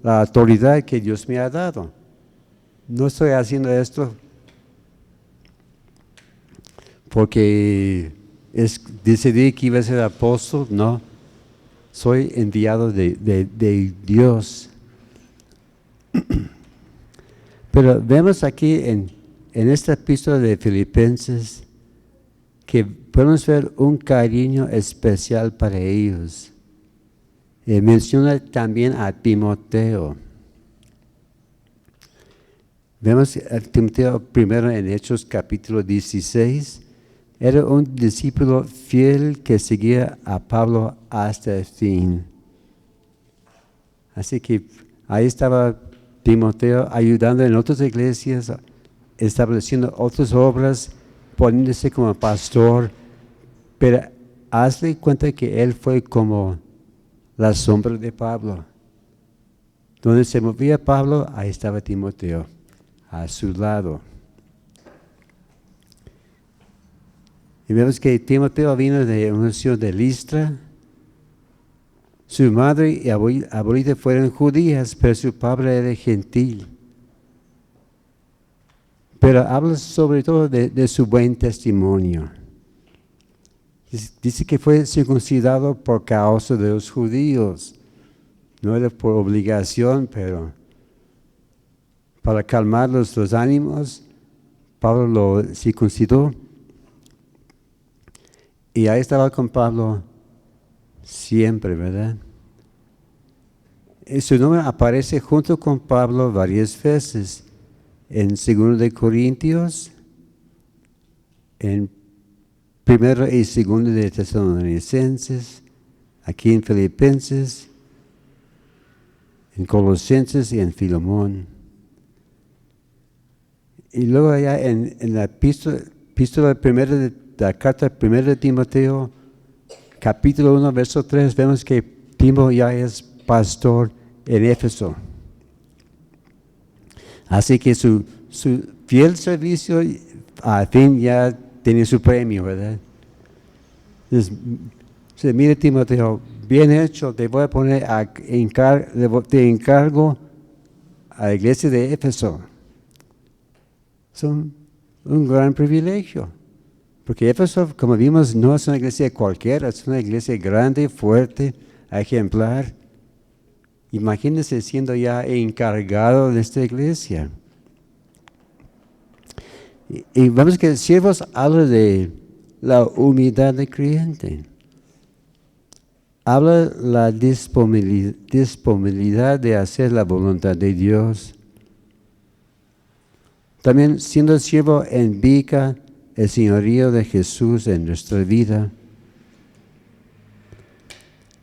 la autoridad que Dios me ha dado. No estoy haciendo esto porque decidí que iba a ser apóstol, no. Soy enviado de Dios. Pero vemos aquí en esta epístola de Filipenses que podemos ver un cariño especial para ellos. Menciona también a Timoteo. Vemos a Timoteo primero en Hechos capítulo 16. Era un discípulo fiel que seguía a Pablo hasta el fin. Así que ahí estaba Timoteo ayudando en otras iglesias, estableciendo otras obras, poniéndose como pastor. Pero hazle cuenta que él fue como la sombra de Pablo. Donde se movía Pablo, ahí estaba Timoteo, a su lado. Y vemos que Timoteo vino de una ciudad de Listra. Su madre y abuelita fueron judías, pero su padre era gentil. Pero habla sobre todo de su buen testimonio. Dice que fue circuncidado por causa de los judíos. No era por obligación, pero para calmar los ánimos, Pablo lo circuncidó. Y ahí estaba con Pablo siempre, ¿verdad? Y su nombre aparece junto con Pablo varias veces. En 2 de Corintios, en 1 y 2 de Tesalonicenses, aquí en Filipenses, en Colosenses y en Filemón. Y luego allá en la epístola primera de la carta primera de Timoteo, capítulo 1, verso 3, vemos que Timoteo ya es pastor en Éfeso. Así que su fiel servicio al fin ya tiene su premio, ¿verdad? Entonces, mire Timoteo, bien hecho, te voy a poner te encargo a la iglesia de Éfeso. Es un gran privilegio. Porque Éfeso, como vimos, no es una iglesia cualquiera, es una iglesia grande, fuerte, ejemplar. Imagínense siendo ya encargado de esta iglesia. Y vemos que el siervos habla de la humildad del creyente. Habla la disponibilidad de hacer la voluntad de Dios. También siendo siervo indica el señorío de Jesús en nuestra vida.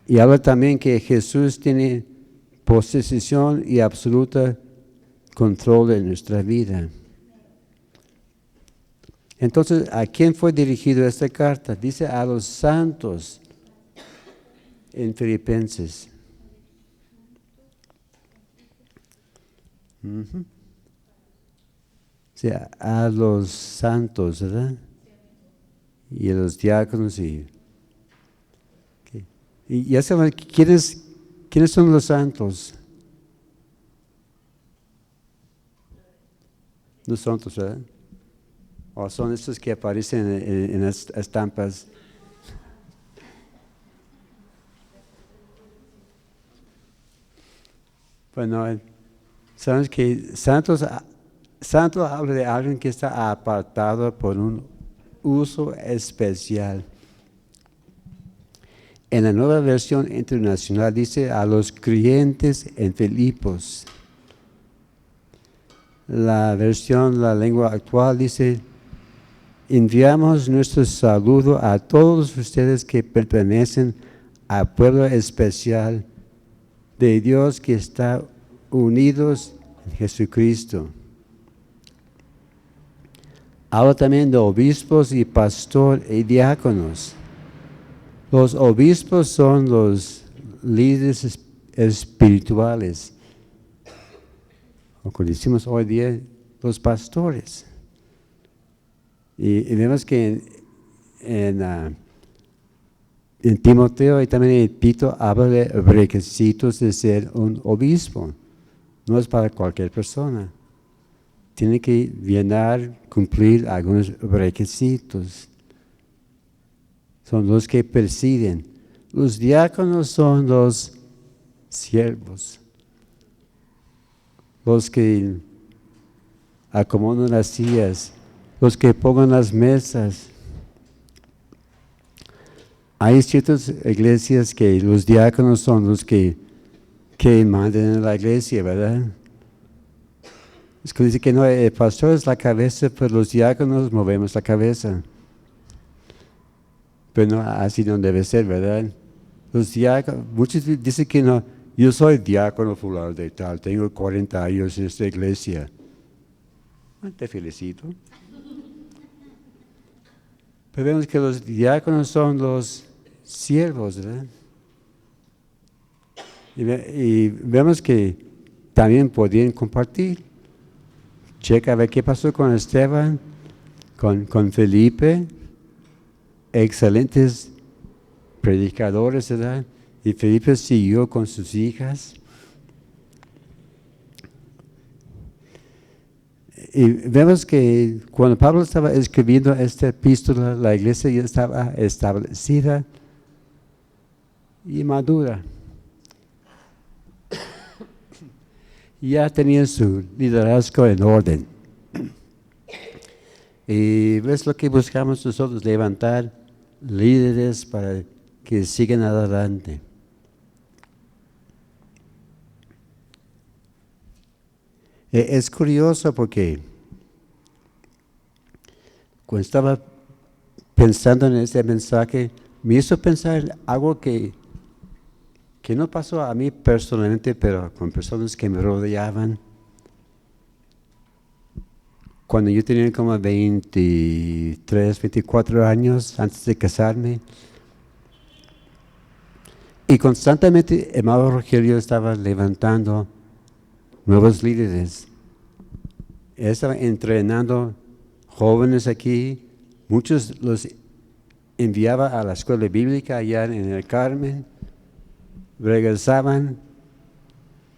Y habla también que Jesús tiene posesión y absoluto control de nuestra vida. Entonces, ¿a quién fue dirigida esta carta? Dice a los santos en Filipenses. O sea, a los santos, ¿verdad? Y a los diáconos. Y ya saben, ¿quiénes son los santos? No son tus, ¿verdad? O son estos que aparecen en las estampas. Bueno, sabes que santo habla de alguien que está apartado por un uso especial. En la nueva versión internacional dice a los creyentes en Filipos. La versión, la lengua actual dice, enviamos nuestro saludo a todos ustedes que pertenecen al pueblo especial de Dios que está unidos en Jesucristo. Habla también de obispos y pastor y diáconos. Los obispos son los líderes espirituales, o como decimos hoy día, los pastores. Y vemos que en Timoteo y también en Tito habla de requisitos de ser un obispo. No es para cualquier persona. Tiene que llenar, cumplir algunos requisitos. Son los que presiden. Los diáconos son los siervos, los que acomodan las sillas, los que pongan las mesas. Hay ciertas iglesias que los diáconos son los que mandan en la iglesia, ¿verdad? Es que dice que no, el pastor es la cabeza, pero los diáconos movemos la cabeza. Pero no, así no debe ser, ¿verdad? Los diáconos, muchos dicen que no, yo soy diácono fulano de tal, tengo 40 años en esta iglesia. Te felicito. Pero vemos que los diáconos son los siervos, ¿verdad? Y vemos que también podían compartir. Checa a ver qué pasó con Esteban, con Felipe, excelentes predicadores, ¿verdad? Y Felipe siguió con sus hijas. Y vemos que cuando Pablo estaba escribiendo esta epístola, la iglesia ya estaba establecida y madura. Ya tenían su liderazgo en orden. Y ves lo que buscamos nosotros, levantar líderes para que sigan adelante. Es curioso porque cuando estaba pensando en este mensaje, me hizo pensar algo que no pasó a mí personalmente, pero con personas que me rodeaban. Cuando yo tenía como 23, 24 años antes de casarme, y constantemente el hermano Rogelio estaba levantando nuevos líderes. Él estaba entrenando jóvenes aquí, muchos los enviaba a la escuela bíblica allá en el Carmen, regresaban,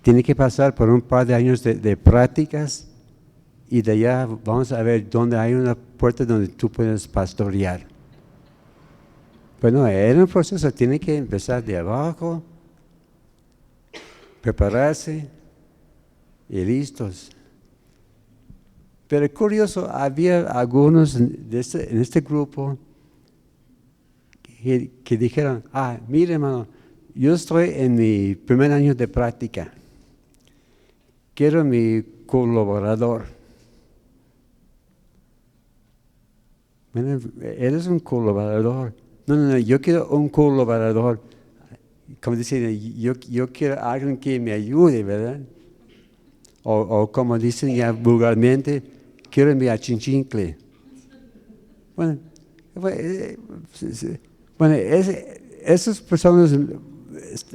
tienen que pasar por un par de años de prácticas y de allá vamos a ver dónde hay una puerta donde tú puedes pastorear. Bueno, era un proceso, tiene que empezar de abajo, prepararse y listos. Pero curioso, había algunos en este grupo que dijeron, mire hermano, yo estoy en mi primer año de práctica, quiero mi colaborador. Bueno, eres un colaborador. No, yo quiero un colaborador. Como dicen, yo quiero a alguien que me ayude, ¿verdad? O como dicen ya vulgarmente, quiero mi achinchincle. Bueno, esas personas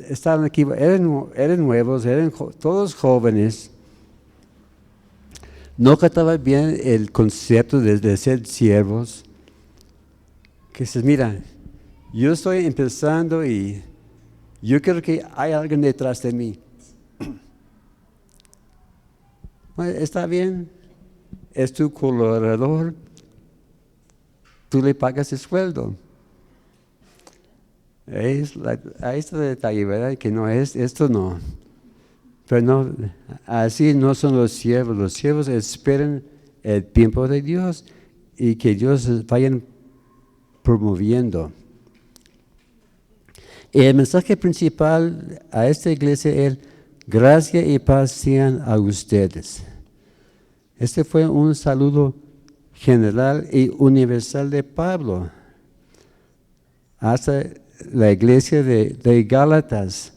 estaban aquí, eran nuevos, eran todos jóvenes. No captaban bien el concepto de ser siervos. Que dices, mira, yo estoy empezando y yo quiero que haya alguien detrás de mí. Bueno, está bien. es tu colaborador, tú le pagas el sueldo. Ahí está el detalle, ¿verdad? Que no es, esto no. Pero no, así no son los siervos. Los siervos esperan el tiempo de Dios y que Dios vayan promoviendo. El mensaje principal a esta iglesia es: gracia y paz sean a ustedes. Este fue un saludo general y universal de Pablo hasta la iglesia de Gálatas.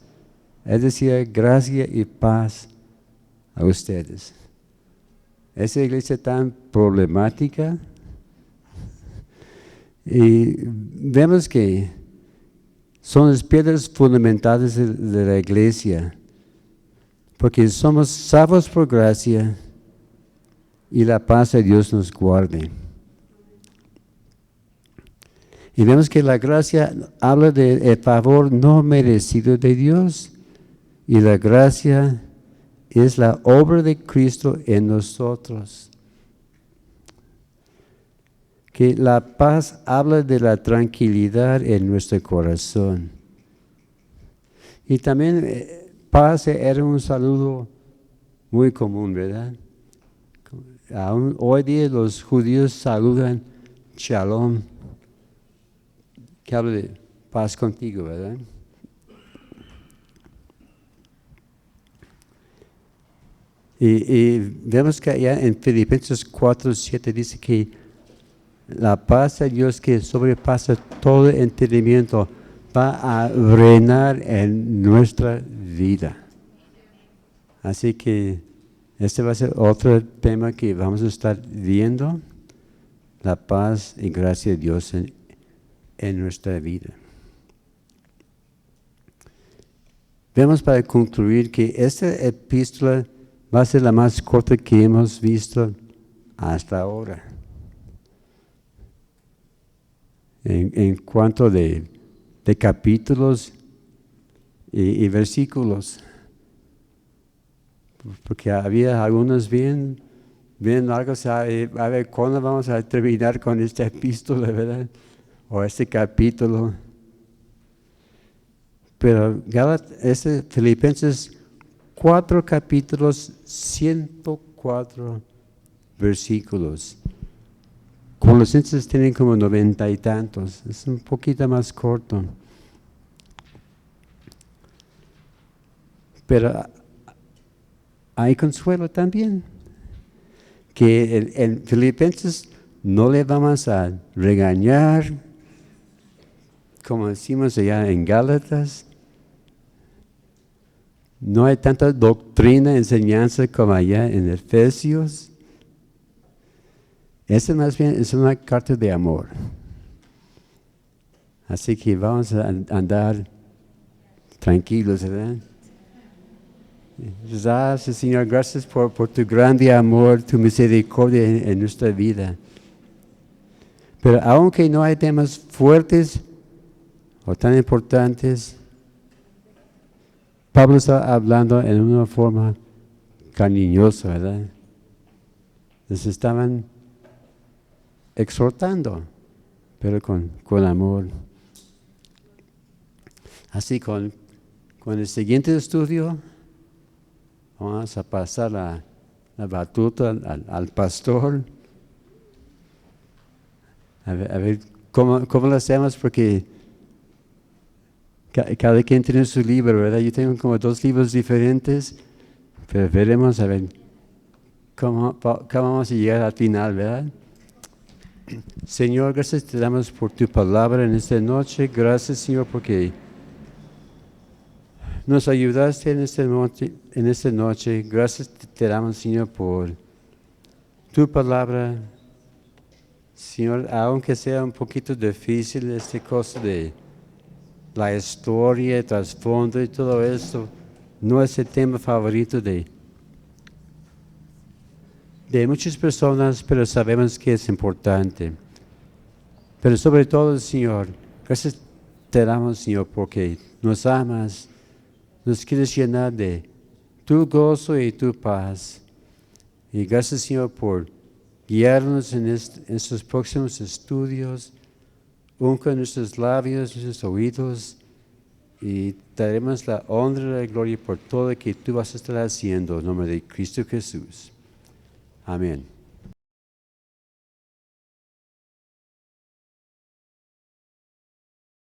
Es decir, gracia y paz a ustedes. Esa iglesia tan problemática, y vemos que son las piedras fundamentales de la iglesia, porque somos salvos por gracia y la paz de Dios nos guarde. Y vemos que la gracia habla del favor no merecido de Dios, y la gracia es la obra de Cristo en nosotros. Que la paz habla de la tranquilidad en nuestro corazón. Y también paz era un saludo muy común, ¿verdad? Aún hoy día los judíos saludan Shalom, que habla de paz contigo, ¿verdad? Y vemos que allá en Filipenses 4:7 dice que la paz de Dios que sobrepasa todo entendimiento va a reinar en nuestra vida. Así que este va a ser otro tema que vamos a estar viendo: la paz y gracia de Dios en nuestra vida. Vemos para concluir que esta epístola va a ser la más corta que hemos visto hasta ahora. En cuanto de capítulos y versículos. Porque había algunos bien largos. A ver, ¿cuándo vamos a terminar con esta epístola, verdad? O este capítulo. Pero Filipenses 4 capítulos, 104 versículos. Colosenses tienen como 90 y tantos. Es un poquito más corto. Pero hay consuelo también. Que en Filipenses no le vamos a regañar, como decimos allá en Gálatas. No hay tanta doctrina, enseñanza como allá en Efesios. Esta más bien es una carta de amor. Así que vamos a andar tranquilos, ¿verdad? Gracias, Señor, gracias por tu grande amor, tu misericordia en nuestra vida. Pero aunque no hay temas fuertes o tan importantes, Pablo está hablando en una forma cariñosa, ¿verdad? Les estaban exhortando, pero con amor. Así con el siguiente estudio vamos a pasar la batuta al pastor. A ver cómo lo hacemos, porque cada quien tiene su libro, ¿verdad? Yo tengo como 2 libros diferentes, pero veremos a ver cómo vamos a llegar al final, ¿verdad? Señor, gracias te damos por tu palabra en esta noche. Gracias, Señor, porque nos ayudaste en esta noche. Gracias te damos, Señor, por tu palabra. Señor, aunque sea un poquito difícil esta cosa de la historia, el trasfondo y todo esto, no es el tema favorito de muchas personas, pero sabemos que es importante. Pero sobre todo, Señor, gracias te damos, Señor, porque nos amas, nos quieres llenar de tu gozo y tu paz. Y gracias, Señor, por guiarnos en estos próximos estudios, unca nuestros labios, nuestros oídos, y daremos la honra y la gloria por todo lo que tú vas a estar haciendo en nombre de Cristo Jesús. Amén.